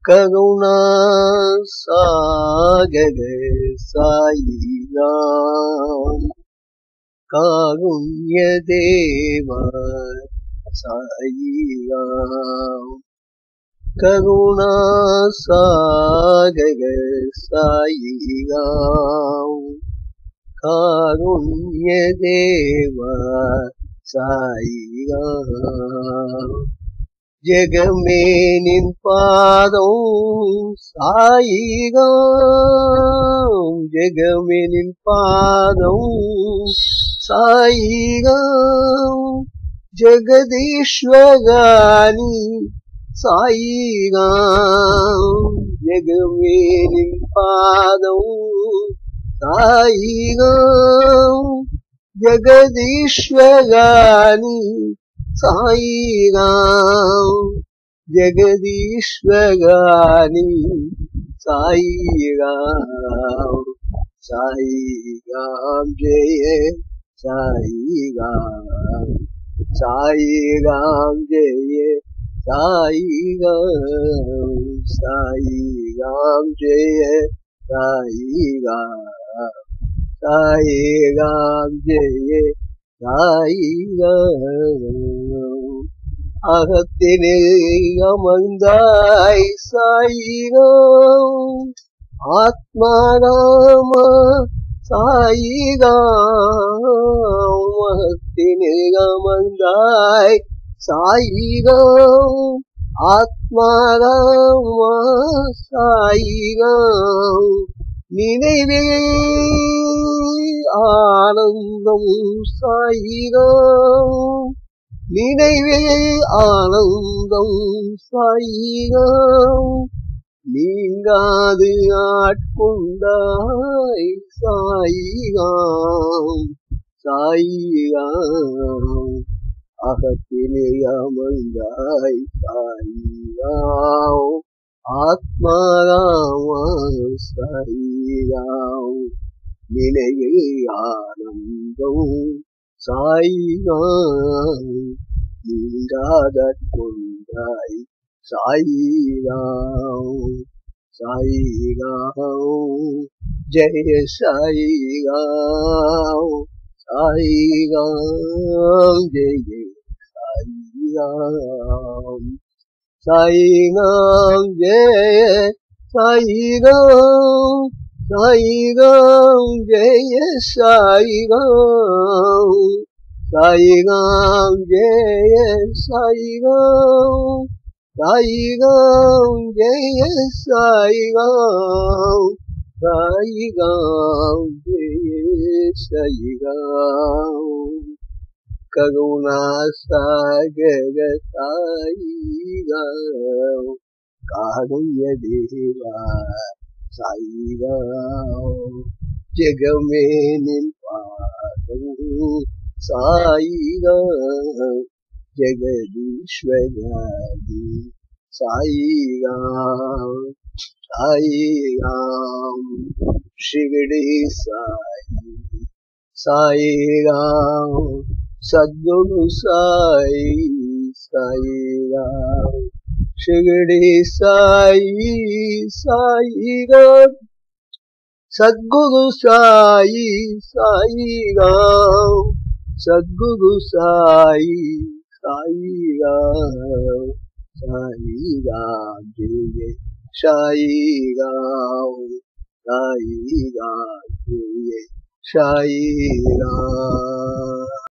करुणा सागर साई राम कारुण्य देवा साई राम करुणा सागर साई राम कारुण्य देवा साई राम जग में निन पादों साई राम जग में निन पादों साई राम जगदीश्वरानी साई राम जग में निन पादों साई राम जगदीश्वरानी साई राम जगदीश्वरानी साई राम जय साई राम जय साई राम जय साई राम जय साई அகத்தினில் அமர்ந்தாய் சாயிராம் ஆத்மாராம சாயிராம் அகத்தினில் அமர்ந்தாய் சாயிராம் ஆத்மாராம சாயிராம் நினைவில் ஆனந்தம் சாயிராம் நினைவில் ஆனந்தம் சாயிராம் நீங்காது ஆட்கொண்டாய் சாயிராம் அகத்திலே அமர்ந்தாய் சாயிராம் ஆத்மாராம சாயிராம் நினைவில் ஆனந்தம் சாயிராம் நீங்காத கொண்டாய் சாயிராம் ஜெய சாயிராம் ஜெய சாயிராம் ஜெய சாயிராம் जय साई राम जय साई राम जय साई राम जय साई राम करुणा सागर साई राम कारुण्य देवा साई राम जग में निन पादों साई राम जगदीश्वरानी साई राम शिरडी साई राम सद्गुरु साई राम शिरडी साई राम सद्गुरु साई राम सद्गुरु साई राम जय साई राम जय साई राम